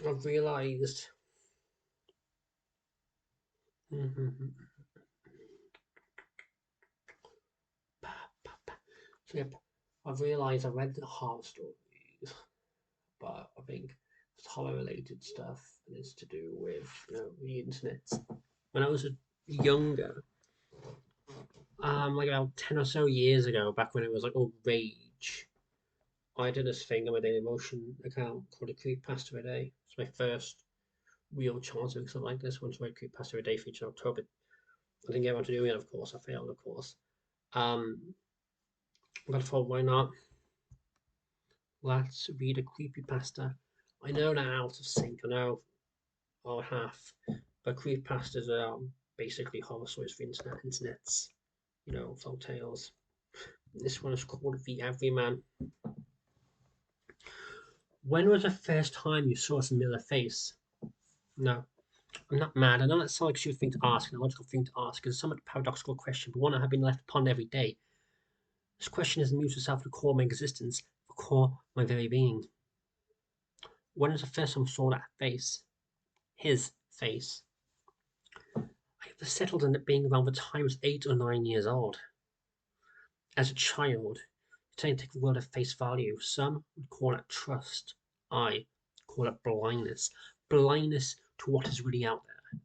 I've realised. Mhm. So yep, I've realised I read the horror stories, but I think it's horror related stuff and it's to do with the internet. When I was younger, like about 10 or so years ago, back when it was like all rage, I did this thing on my Daily Motion account called a Creepypasta a day. It's my first real chance of something like this. Once I read Creepypasta a day for each October. I didn't get around to doing it, of course. I failed, of course. Um, but I thought, why not? Let's read a creepypasta. I know they're out of sync. I know or half, but creepypastas are basically horror stories for internets. Folk tales. This one is called The Everyman. When was the first time you saw a familiar face? No, I'm not mad. I know that sounds like a stupid thing to ask, and a logical thing to ask, it's a somewhat paradoxical question, but one I have been left upon every day. This question has amused itself to core my existence, the core my very being. When was the first time I saw that face? His face. I have settled on it being around the time I was 8 or 9 years old. As a child, you tend to take the world at face value. Some would call it trust. I call it blindness. Blindness to what is really out there.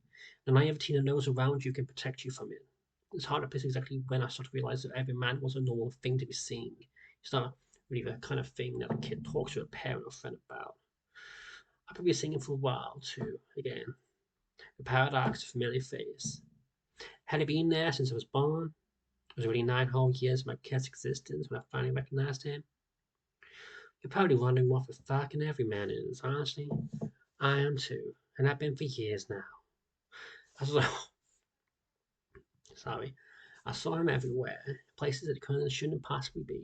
The naivety that knows around you can protect you from it. It's hard to place exactly when I started to realize that every man was a normal thing to be seeing. It's not really the kind of thing that a kid talks to a parent or friend about. I've probably been singing for a while too, again. The paradox of familiar face. Had he been there since I was born? It was already 9 whole years of my cat's existence when I finally recognized him. You're probably wondering what the fuck an everyman is, honestly. I am too, and I've been for years now. I saw, sorry, I saw him everywhere, places that couldn't and shouldn't possibly be.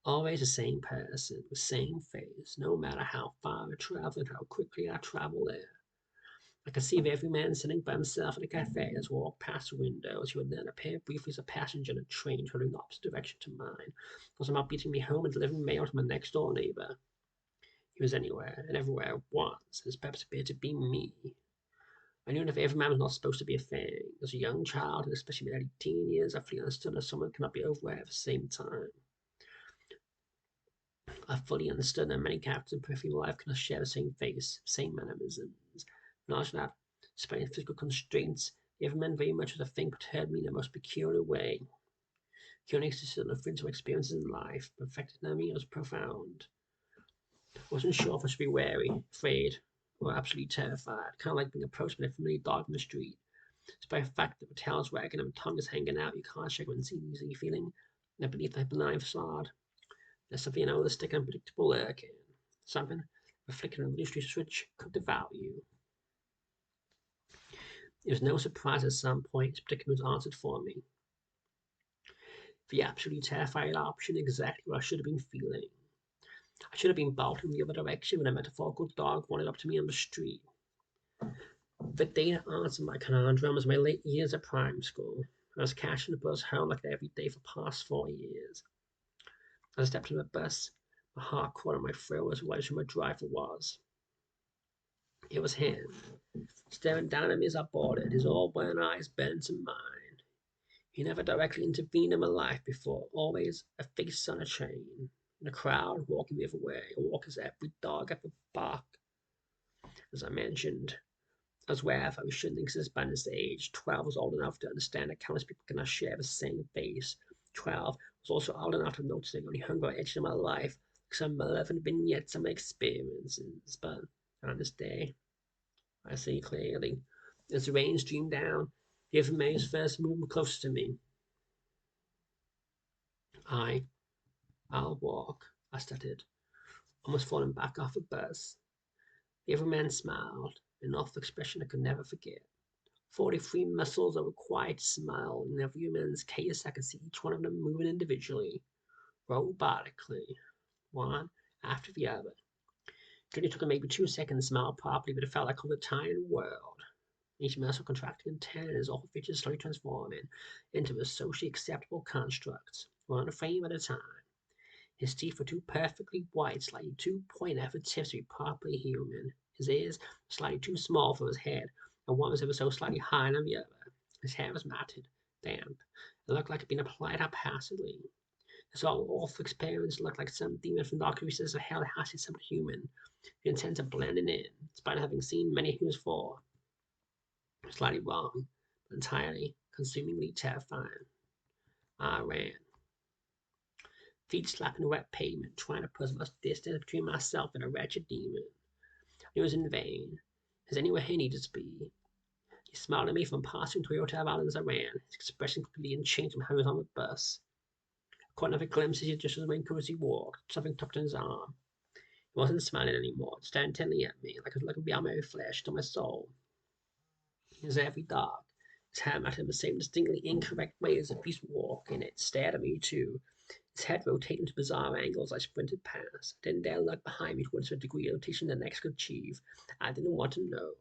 Always the same person, the same face, no matter how far I traveled, how quickly I traveled there. I could see every man sitting by himself in a cafe as we walked past the windows. He would then appear briefly as a passenger in a train traveling the opposite direction to mine, or somehow beating me home and delivering mail to my next door neighbor. He was anywhere and everywhere at once, and his purpose appeared to be me. I knew that every man was not supposed to be a thing. As a young child, and especially in my early teen years, I fully understood that someone cannot be everywhere at the same time. I fully understood that many characters in peripheral life cannot share the same face, same mannerisms. Knowledge that, despite physical constraints, the other men very much as a thing perturbed me in the most peculiar way. He only existed on the fringe of experiences in life, but affected me was profound. I wasn't sure if I should be wary, afraid, or absolutely terrified, kind of like being approached by a familiar dog in the street. Despite the fact that the tail's wagging and the tongue is hanging out, you can't shake what easy feeling that beneath the benign facade. There's something unrealistic and unpredictable lurking. Something, a flicker of the switch, could devour you. It was no surprise at some point his predicament was answered for me. The absolutely terrified option, exactly what I should have been feeling. I should have been bolting the other direction when a metaphorical dog wandered up to me on the street. The day that answered my conundrum was my late years at primary school. I was catching the bus home like every day for the past 4 years. I stepped in the bus, my heart caught in my throat as wide as my driver was. It was him, staring down at me as I boarded, his old brown eyes bent to mine. He never directly intervened in my life before, always a face on a chain. In a crowd, walking the other way, a walk as every dog ever barked. As I mentioned, I was aware that we shouldn't exist by this age. 12 was old enough to understand that countless people cannot share the same face. 12 was also old enough to notice the only hunger I etched in my life, like some malevolent vignettes of my experiences. But on this day, I see clearly. As the rain streamed down, the Everyman's first moved closer to me. I, I'll walk, I stuttered, almost falling back off the bus. The Everyman smiled, an awful expression I could never forget. 43 muscles are required to smile, and in every man's case I could see each one of them moving individually, robotically, one after the other. It only took maybe 2 seconds to smile properly, but it felt like all the time in the world. Each muscle contracting in turn as all features slowly transforming into a socially acceptable construct, one frame at a time. His teeth were too perfectly white, slightly too pointed at the tips to be properly human. His ears were slightly too small for his head, and one was ever so slightly higher than the other. His hair was matted, damp, and looked like it had been applied haphazardly. His whole awful experience looked like some demon from dark recesses of hell had seen some human, who intends of blending in, despite having seen many who was for. Slightly wrong, but entirely, consumingly terrifying. I ran, feet slapping the wet pavement, trying to put as much distance between myself and a wretched demon. It was in vain. As anywhere he needed to be. He smiled at me from passing Toyota Avalon as I ran, his expression completely unchanged from how he was on the bus. I caught another glimpse as he just as winked as he walked, something tucked in his arm. He wasn't smiling anymore, staring intently at me, like I was looking beyond my flesh to my soul. His every dark. His hair matted in the same distinctly incorrect way as if he's walking. It stared at me too, his head rotating to bizarre angles. I sprinted past. I didn't dare look behind me towards the degree of rotation the next could achieve. I didn't want to know.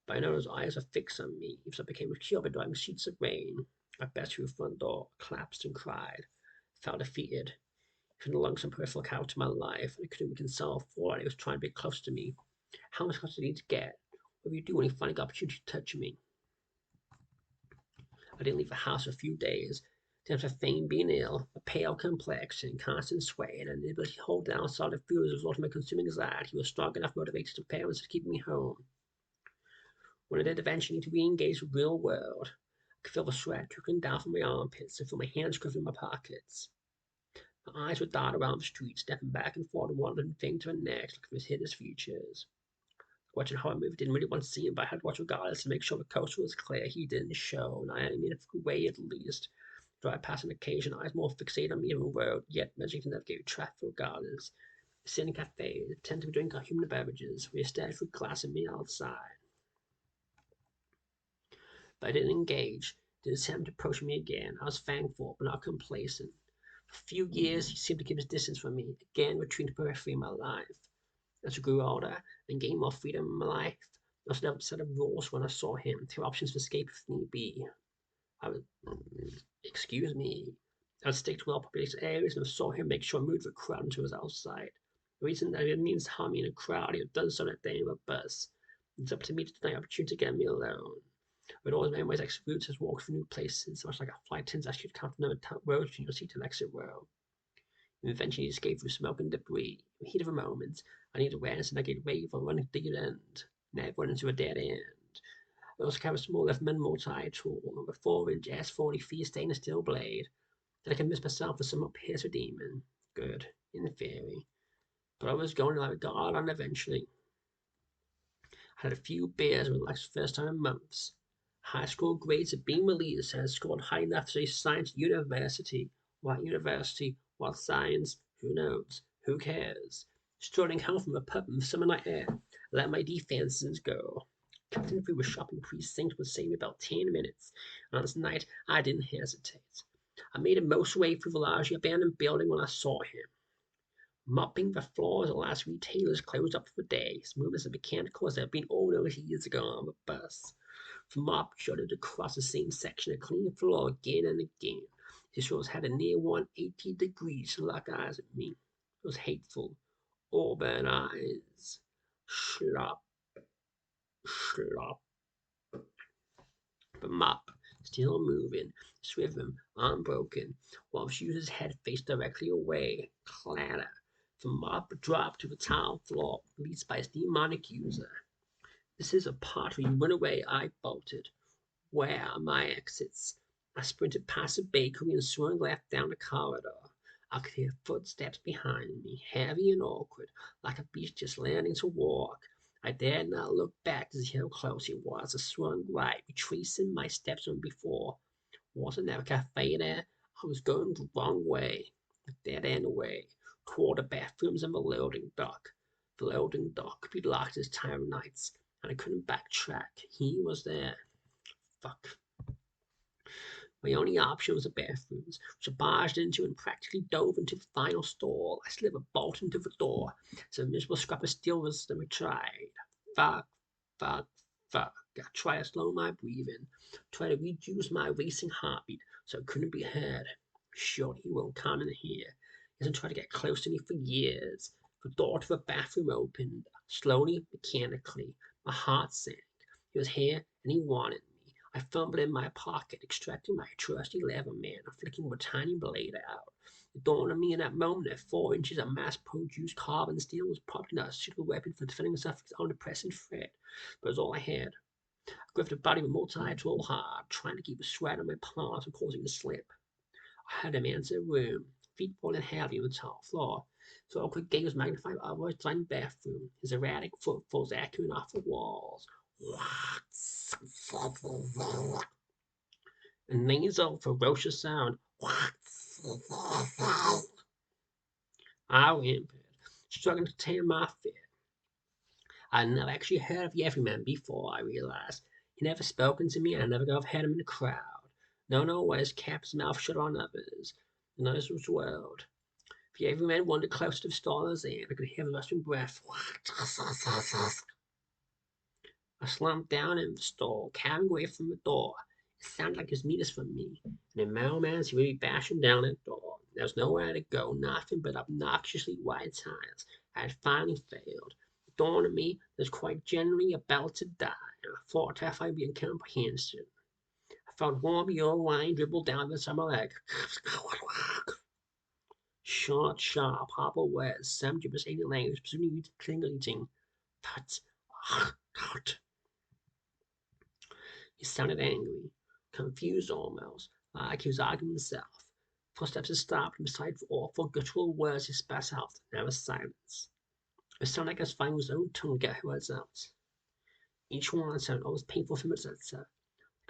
But I know his eyes were fixed on me, so I became obscured by driving sheets of rain. I burst through the front door, collapsed and cried. I felt defeated. Even along some peripheral count to my life, and I couldn't console for it. He was trying to be close to me. How much closer did he need to get? What would you do when he finally got the opportunity to touch me? I didn't leave the house for a few days. Attempts of fame being ill, a pale complexion, constant sweating, and inability to hold down solid food as a result of my consuming anxiety was strong enough motivation to parents to keep me home. When I did eventually need to re-engage with the real world, I could feel the sweat trickling down from my armpits and feel my hands gripping my pockets. My eyes would dart around the street, stepping back and forth and wandering thing to the next, looking for his hidden features. Watching how I moved, didn't really want to see him, but I had to watch regardless to make sure the coast was clear. He didn't show, and I needed a way at least. Drive past an occasion, eyes more fixated on me than the road, yet managing to navigate traffic regardless. Sit in cafes, tend to drink our human beverages. We stared through glass and me outside. But I didn't engage, didn't attempt to approach me again. I was thankful, but not complacent. For a few years, he seemed to keep his distance from me, again retreating to periphery in my life. As I grew older and gained more freedom in my life, I also developed a set of rules when I saw him, two options for escape if need be. I would, excuse me, I would stick to well-populated areas and if I saw him, make sure I moved the crowd until he was outside. The reason that it means harm me in a crowd, he had done so that day in a bus. It's up to me to deny opportunity to get me alone. But always many ways exit routes has walked through new places, much like a flight attendant asks you to count the number of roads between your seat and exit row. And eventually escape through smoke and debris. In the heat of a moment, I need awareness and I get away from running to the end. Never run into a dead end. I also carry a small Everyman multi-tool with a 4-inch S40 stainless steel blade that I can miss myself for some piercer demon. Good, in theory. But I was going like a god and eventually. I had a few beers with Lex's first time in months. High school grades had been released and had scored high enough to say science university. What university? What science? Who knows? Who cares? Strolling home from a pub in the summer night air, let my defenses go. Captain through a shopping precinct would save me about 10 minutes, and on this night I didn't hesitate. I made it most way through the largely abandoned building when I saw him. Mopping the floors of the last retailers closed up for the day, smooth as the mechanical as they had been all those years ago on the bus. The mop shuddered across the same section of clean floor again and again. His shoulders had a near 180 degrees to lock eyes at me. Those hateful, auburn eyes. Slop, slop. The mop, still moving, its rhythm unbroken, while she used his head faced directly away. Clatter. The mop dropped to the tile floor, released by his demonic user. This is a part where you run away, I bolted. Where are my exits? I sprinted past the bakery and swung left down the corridor. I could hear footsteps behind me, heavy and awkward, like a beast just learning to walk. I dared not look back to see how close he was. I swung right, retracing my steps from before. Wasn't there a cafe there? I was going the wrong way, a dead-end way, toward the bathrooms and the loading dock. The loading dock could be locked as time nights, and I couldn't backtrack. He was there. Fuck. My only option was the bathrooms, which I barged into and practically dove into the final stall. I slid a bolt into the door, so the miserable scrap of steel resistance I tried. Fuck, fuck, fuck. I tried to slow my breathing, tried to reduce my racing heartbeat so it couldn't be heard. Sure, he won't come in here. He hasn't tried to get close to me for years. The door to the bathroom opened, slowly, mechanically. My heart sank. He was here, and he wanted me. I fumbled in my pocket, extracting my trusty Everyman and flicking the tiny blade out. It dawned on me in that moment that 4 inches of mass-produced carbon steel was probably not a suitable weapon for defending myself against omnipresent threat, but it was all I had. I gripped the body of a multi-tool hard, trying to keep the sweat on my palms from causing a slip. I had him enter the room, feet falling heavy on the tile floor. So awkward gaze was magnified by our tiny bathroom, his erratic footfalls echoing off the walls. A nasal, ferocious sound. I whimpered, struggling to tame my fear. I'd never actually heard of the Everyman before, I realized. He never spoken to me, and I never could have heard him in the crowd. No, no, always kept his mouth shut on others. In others world. The Everyman wandered close to the stars, and I could hear the rustling breath. I slumped down in the stall, carrying away from the door. It sounded like his meat is for me, and in mailman's he would be bashing down at the door. There was nowhere to go, nothing but obnoxiously wide tiles. I had finally failed. It dawned on me that I was quite genuinely about to die, and I thought terrified beyond comprehension. I felt warm yellow wine dribble down the side of my leg. Short, sharp, hopper words, some gibberish alien language, presumably clingating. Tut, tut. He sounded angry, confused almost, like he was arguing himself. Footsteps had stopped, and beside the awful guttural words he spat out, there was silence. It sounded like he was finding his own tongue to get words out. Each one sounded almost painful from its answer,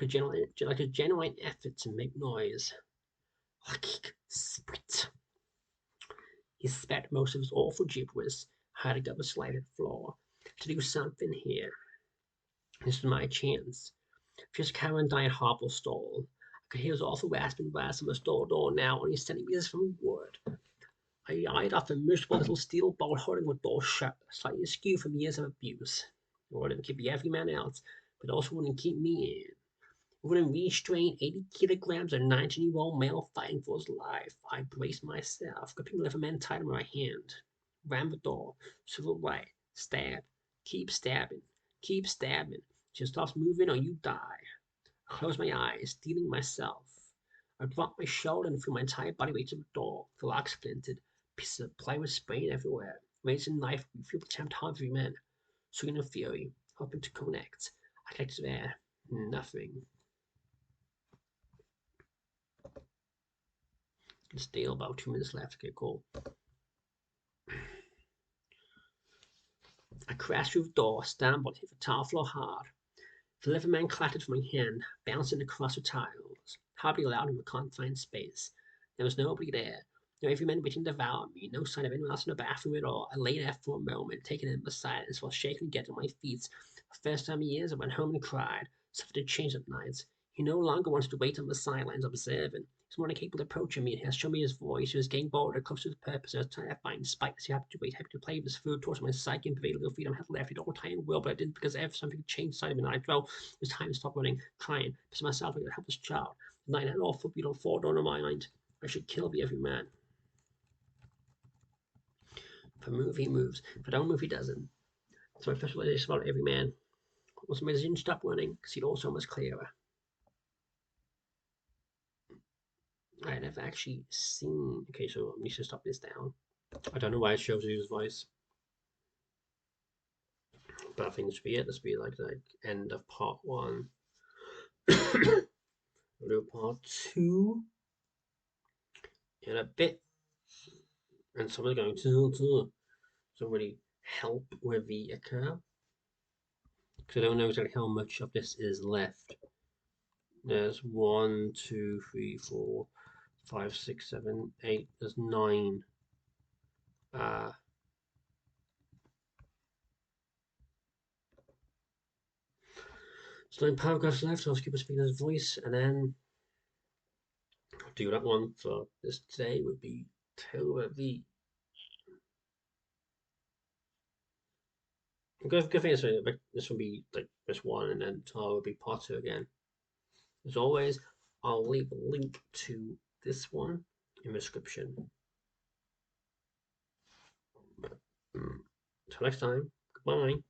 like a genuine effort to make noise. Spit. He spat most of his awful gibberish, hiding up the slated floor. To do something here. This was my chance. Just Karen died hobble stall. I could hear his awful rasping brass on the store door now, only centimeters from wood. I eyed off the miserable little steel bolt holding the door shut, slightly askew from years of abuse. It wouldn't keep every man else, but also wouldn't keep me in. It wouldn't restrain 80 kilograms of 19-year-old male fighting for his life. I braced myself, gripping the Everyman tight in my hand. Ran the door, swivel right, stab, keep stabbing, keep stabbing. Just stop moving or you die. I closed my eyes, steeling myself. I dropped my shoulder and threw my entire body weight to the door. The lock splintered. Pieces of plywood sprayed everywhere. Razor and knife refused to tempt hard men. Swinging in fury, hoping to connect. I collected air. Nothing. It's still about 2 minutes left. Okay, cool. I crashed through the door, stumbled, hit the tile floor hard. The Everyman clattered from my hand, bouncing across the tiles, hardly loud in the confined space. There was nobody there. No Everyman waiting to devour me, no sign of anyone else in the bathroom at all. I lay there for a moment, taking in the silence while shaking to get to my feet. The first time in years I went home and cried. Something had changed at night. He no longer wanted to wait on the sidelines observing. He's more capable of approaching me and has shown me his voice. He was getting bolder, close to his purpose, and I was terrified despite this. He happy to wait, happy to play with his food, torture my psyche and pervade little freedom. I had left it all time in will, but I didn't because something changed inside of me and I felt it was time to stop running, crying, to myself like a helpless child. The night had an awful beautiful thought on my mind. I should kill the Everyman. If I move, he moves. If I don't move, he doesn't. So my first realization about Everyman was my decision to stop running because he'd also much clearer. I had never actually seen. Okay, so I need to stop this down. I don't know why it shows you his voice, but I think this should be it. This will be like the end of part one. We'll do part two in a bit, and someone's going to somebody help with the account because I don't know exactly how much of this is left. There's 1, 2, 3, 4, 5, 6, 7, 8. There's 9. So 9 paragraphs left. So I'll keep speaking his voice, and then I'll do that one for this today. Would be the good thing is this will be like this one, and then tomorrow will be part two again. As always, I'll leave a link to this one in the description. Mm. Till next time. Goodbye.